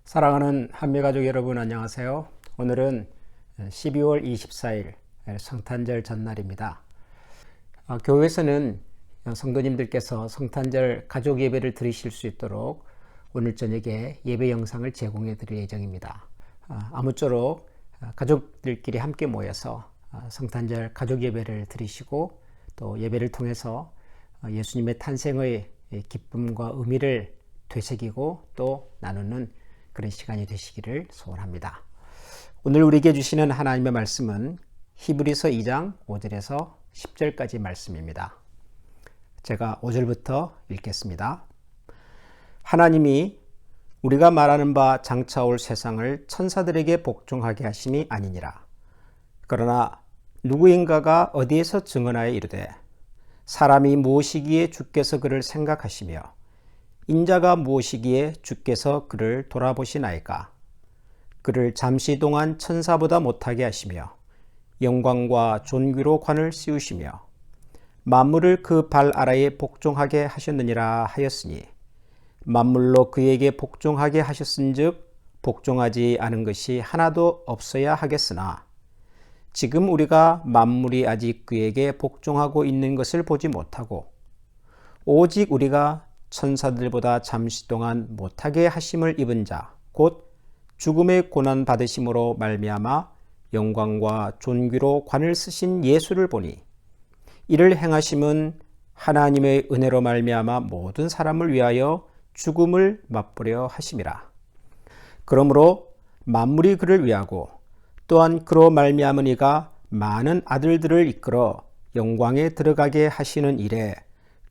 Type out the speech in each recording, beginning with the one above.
사랑하는 한미가족 여러분, 안녕하세요. 오늘은 12월 24일 성탄절 전날입니다. 교회에서는 성도님들께서 성탄절 가족 예배를 드리실 수 있도록 오늘 저녁에 예배 영상을 제공해 드릴 예정입니다. 아무쪼록 가족들끼리 함께 모여서 성탄절 가족 예배를 드리시고 또 예배를 통해서 예수님의 탄생의 기쁨과 의미를 되새기고 또 나누는 그런 시간이 되시기를 소원합니다. 오늘 우리에게 주시는 하나님의 말씀은 히브리서 2장 5절에서 10절까지 말씀입니다. 제가 5절부터 읽겠습니다. 하나님이 우리가 말하는 바 장차 올 세상을 천사들에게 복종하게 하심이 아니니라. 그러나 누구인가가 어디에서 증언하여 이르되 사람이 무엇이기에 주께서 그를 생각하시며 인자가 무엇이기에 주께서 그를 돌아보시나이까. 그를 잠시 동안 천사보다 못하게 하시며 영광과 존귀로 관을 씌우시며 만물을 그 발 아래에 복종하게 하셨느니라 하였으니 만물로 그에게 복종하게 하셨은즉 복종하지 않은 것이 하나도 없어야 하겠으나 지금 우리가 만물이 아직 그에게 복종하고 있는 것을 보지 못하고 오직 우리가 천사들보다 잠시 동안 못하게 하심을 입은 자, 곧 죽음의 고난 받으심으로 말미암아 영광과 존귀로 관을 쓰신 예수를 보니 이를 행하심은 하나님의 은혜로 말미암아 모든 사람을 위하여 죽음을 맛보려 하심이라. 그러므로 만물이 그를 위하고 또한 그로 말미암은 이가 많은 아들들을 이끌어 영광에 들어가게 하시는 일에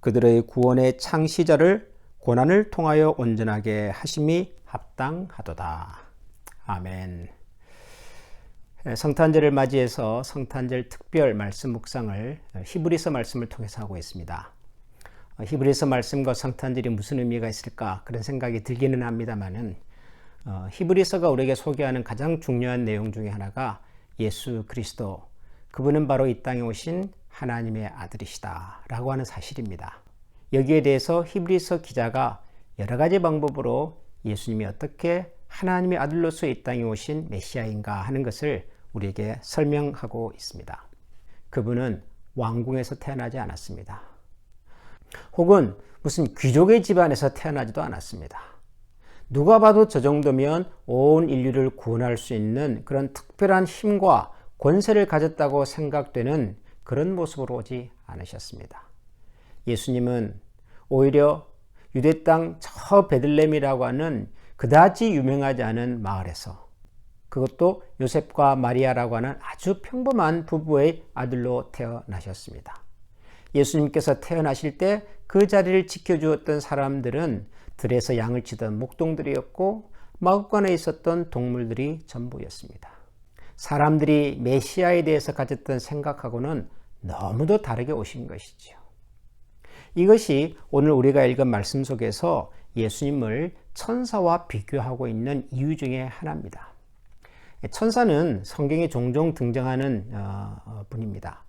그들의 구원의 창시자를 고난을 통하여 온전하게 하심이 합당하도다. 아멘. 성탄절을 맞이해서 성탄절 특별 말씀 묵상을 히브리서 말씀을 통해서 하고 있습니다. 히브리서 말씀과 성탄절이 무슨 의미가 있을까 그런 생각이 들기는 합니다만은 히브리서가 우리에게 소개하는 가장 중요한 내용 중에 하나가 예수 그리스도, 그분은 바로 이 땅에 오신 하나님의 아들이시다 라고 하는 사실입니다. 여기에 대해서 히브리서 기자가 여러 가지 방법으로 예수님이 어떻게 하나님의 아들로서 이 땅에 오신 메시아인가 하는 것을 우리에게 설명하고 있습니다. 그분은 왕궁에서 태어나지 않았습니다. 혹은 무슨 귀족의 집안에서 태어나지도 않았습니다. 누가 봐도 저 정도면 온 인류를 구원할 수 있는 그런 특별한 힘과 권세를 가졌다고 생각되는 그런 모습으로 오지 않으셨습니다. 예수님은 오히려 유대 땅 저 베들레헴이라고 하는 그다지 유명하지 않은 마을에서, 그것도 요셉과 마리아라고 하는 아주 평범한 부부의 아들로 태어나셨습니다. 예수님께서 태어나실 때 그 자리를 지켜주었던 사람들은 들에서 양을 치던 목동들이었고 마구간에 있었던 동물들이 전부였습니다. 사람들이 메시아에 대해서 가졌던 생각하고는 너무도 다르게 오신 것이죠. 이것이 오늘 우리가 읽은 말씀 속에서 예수님을 천사와 비교하고 있는 이유 중에 하나입니다. 천사는 성경에 종종 등장하는 분입니다.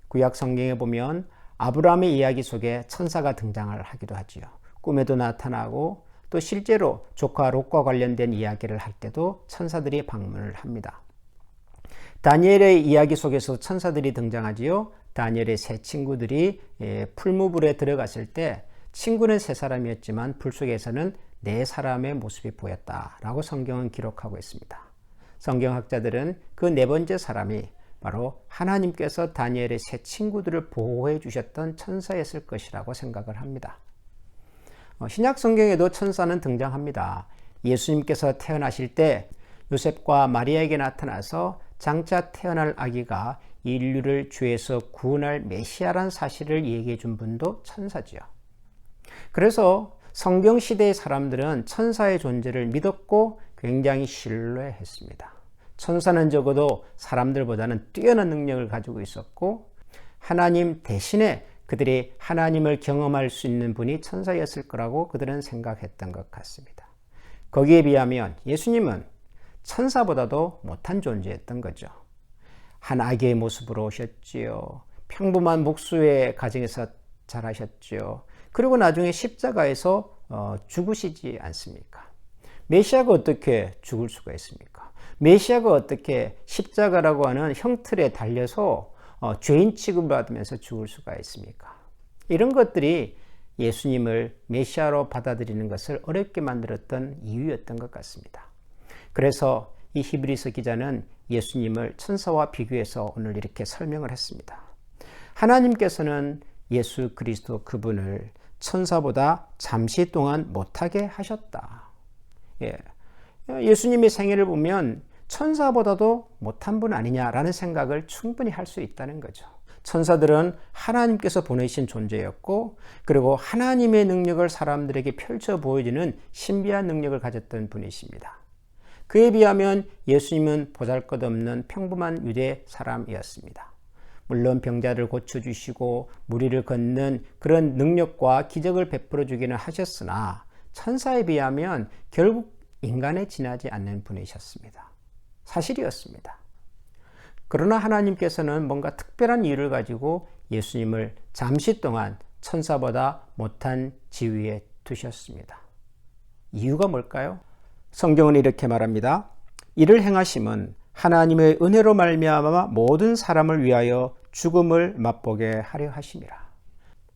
구약 성경에 보면 아브라함의 이야기 속에 천사가 등장을 하기도 하지요. 꿈에도 나타나고 또 실제로 조카 롯과 관련된 이야기를 할 때도 천사들이 방문을 합니다. 다니엘의 이야기 속에서 천사들이 등장하지요. 다니엘의 세 친구들이 풀무불에 들어갔을 때 친구는 세 사람이었지만 불 속에서는 네 사람의 모습이 보였다라고 성경은 기록하고 있습니다. 성경학자들은 그 네 번째 사람이 바로 하나님께서 다니엘의 세 친구들을 보호해 주셨던 천사였을 것이라고 생각을 합니다. 신약 성경에도 천사는 등장합니다. 예수님께서 태어나실 때 요셉과 마리아에게 나타나서 장차 태어날 아기가 인류를 죄에서 구원할 메시아란 사실을 얘기해 준 분도 천사지요. 그래서 성경 시대의 사람들은 천사의 존재를 믿었고 굉장히 신뢰했습니다. 천사는 적어도 사람들보다는 뛰어난 능력을 가지고 있었고 하나님 대신에 그들이 하나님을 경험할 수 있는 분이 천사였을 거라고 그들은 생각했던 것 같습니다. 거기에 비하면 예수님은 천사보다도 못한 존재였던 거죠. 한 아기의 모습으로 오셨지요. 평범한 목수의 가정에서 자라셨지요. 그리고 나중에 십자가에서 죽으시지 않습니까? 메시아가 어떻게 죽을 수가 있습니까? 메시아가 어떻게 십자가라고 하는 형틀에 달려서 죄인 취급을 받으면서 죽을 수가 있습니까? 이런 것들이 예수님을 메시아로 받아들이는 것을 어렵게 만들었던 이유였던 것 같습니다. 그래서 이 히브리서 기자는 예수님을 천사와 비교해서 오늘 이렇게 설명을 했습니다. 하나님께서는 예수 그리스도 그분을 천사보다 잠시 동안 못하게 하셨다. 예수님의 생애를 보면 천사보다도 못한 분 아니냐라는 생각을 충분히 할 수 있다는 거죠. 천사들은 하나님께서 보내신 존재였고, 그리고 하나님의 능력을 사람들에게 펼쳐 보여주는 신비한 능력을 가졌던 분이십니다. 그에 비하면 예수님은 보잘것없는 평범한 유대 사람이었습니다. 물론 병자를 고쳐주시고 무리를 걷는 그런 능력과 기적을 베풀어 주기는 하셨으나 천사에 비하면 결국 인간에 지나지 않는 분이셨습니다. 사실이었습니다. 그러나 하나님께서는 뭔가 특별한 이유를 가지고 예수님을 잠시 동안 천사보다 못한 지위에 두셨습니다. 이유가 뭘까요? 성경은 이렇게 말합니다. 이를 행하심은 하나님의 은혜로 말미암아 모든 사람을 위하여 죽음을 맛보게 하려 하심이라.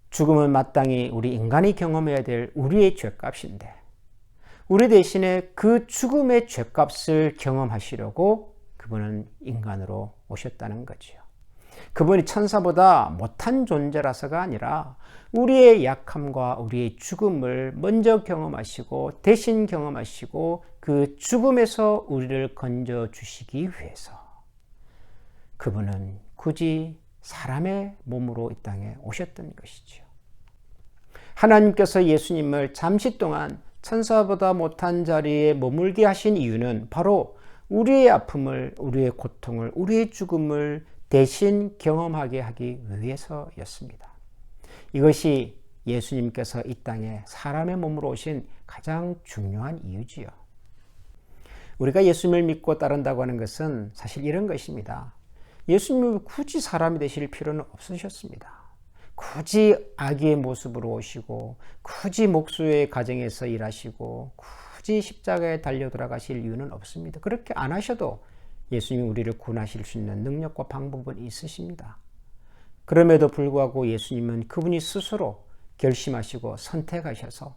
죽음은 마땅히 우리 인간이 경험해야 될 우리의 죄값인데, 우리 대신에 그 죽음의 죄값을 경험하시려고 그분은 인간으로 오셨다는 거죠. 그분이 천사보다 못한 존재라서가 아니라 우리의 약함과 우리의 죽음을 먼저 경험하시고 대신 경험하시고 그 죽음에서 우리를 건져 주시기 위해서 그분은 굳이 사람의 몸으로 이 땅에 오셨던 것이죠. 하나님께서 예수님을 잠시 동안 천사보다 못한 자리에 머물게 하신 이유는 바로 우리의 아픔을, 우리의 고통을, 우리의 죽음을 대신 경험하게 하기 위해서였습니다. 이것이 예수님께서 이 땅에 사람의 몸으로 오신 가장 중요한 이유지요. 우리가 예수님을 믿고 따른다고 하는 것은 사실 이런 것입니다. 예수님이 굳이 사람이 되실 필요는 없으셨습니다. 굳이 아기의 모습으로 오시고, 굳이 목수의 가정에서 일하시고, 굳이 십자가에 달려 돌아가실 이유는 없습니다. 그렇게 안 하셔도 예수님이 우리를 구원하실 수 있는 능력과 방법은 있으십니다. 그럼에도 불구하고 예수님은 그분이 스스로 결심하시고 선택하셔서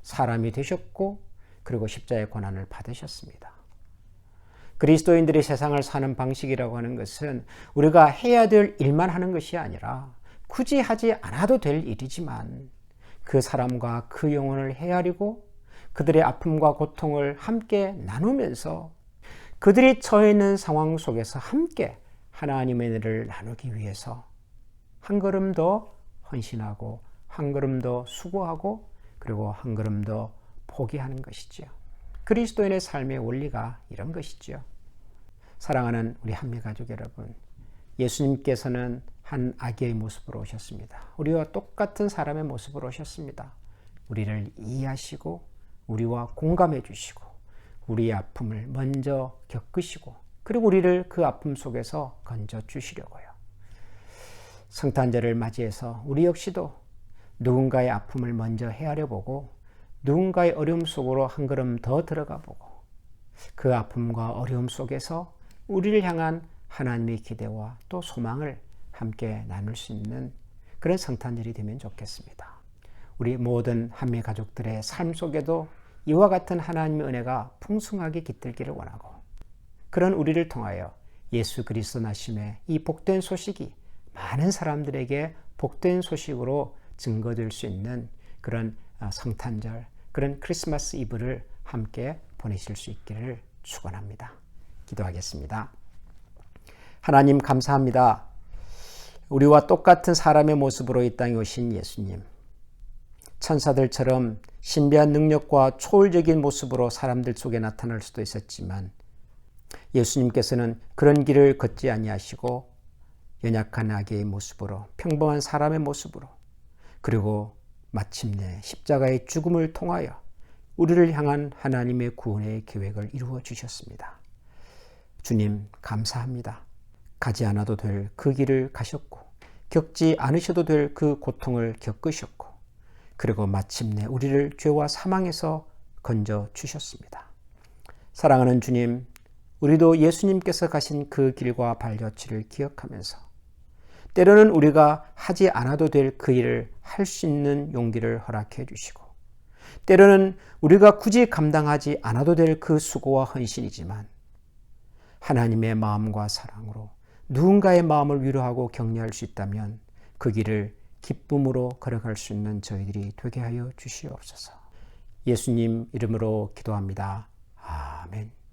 사람이 되셨고, 그리고 십자가의 고난을 받으셨습니다. 그리스도인들이 세상을 사는 방식이라고 하는 것은 우리가 해야 될 일만 하는 것이 아니라 굳이 하지 않아도 될 일이지만 그 사람과 그 영혼을 헤아리고 그들의 아픔과 고통을 함께 나누면서 그들이 처해 있는 상황 속에서 함께 하나님의 은혜를 나누기 위해서 한 걸음 더 헌신하고 한 걸음 더 수고하고 그리고 한 걸음 더 포기하는 것이죠. 그리스도인의 삶의 원리가 이런 것이죠. 사랑하는 우리 한미가족 여러분, 예수님께서는 한 아기의 모습으로 오셨습니다. 우리와 똑같은 사람의 모습으로 오셨습니다. 우리를 이해하시고 우리와 공감해 주시고 우리의 아픔을 먼저 겪으시고 그리고 우리를 그 아픔 속에서 건져 주시려고요. 성탄절을 맞이해서 우리 역시도 누군가의 아픔을 먼저 헤아려 보고 누군가의 어려움 속으로 한 걸음 더 들어가 보고 그 아픔과 어려움 속에서 우리를 향한 하나님의 기대와 또 소망을 함께 나눌 수 있는 그런 성탄절이 되면 좋겠습니다. 우리 모든 한미 가족들의 삶 속에도 이와 같은 하나님의 은혜가 풍성하게 깃들기를 원하고 그런 우리를 통하여 예수 그리스도 나심의 이 복된 소식이 많은 사람들에게 복된 소식으로 증거될 수 있는 그런 성탄절, 그런 크리스마스 이브를 함께 보내실 수 있기를 축원합니다. 기도하겠습니다. 하나님 감사합니다. 우리와 똑같은 사람의 모습으로 이 땅에 오신 예수님, 천사들처럼 신비한 능력과 초월적인 모습으로 사람들 속에 나타날 수도 있었지만 예수님께서는 그런 길을 걷지 아니하시고 연약한 아기의 모습으로, 평범한 사람의 모습으로, 그리고 마침내 십자가의 죽음을 통하여 우리를 향한 하나님의 구원의 계획을 이루어 주셨습니다. 주님 감사합니다. 가지 않아도 될 그 길을 가셨고 겪지 않으셔도 될 그 고통을 겪으셨고 그리고 마침내 우리를 죄와 사망에서 건져 주셨습니다. 사랑하는 주님, 우리도 예수님께서 가신 그 길과 발자취를 기억하면서 때로는 우리가 하지 않아도 될 그 일을 할 수 있는 용기를 허락해 주시고, 때로는 우리가 굳이 감당하지 않아도 될 그 수고와 헌신이지만 하나님의 마음과 사랑으로 누군가의 마음을 위로하고 격려할 수 있다면 그 길을 기쁨으로 걸어갈 수 있는 저희들이 되게 하여 주시옵소서. 예수님 이름으로 기도합니다. 아멘.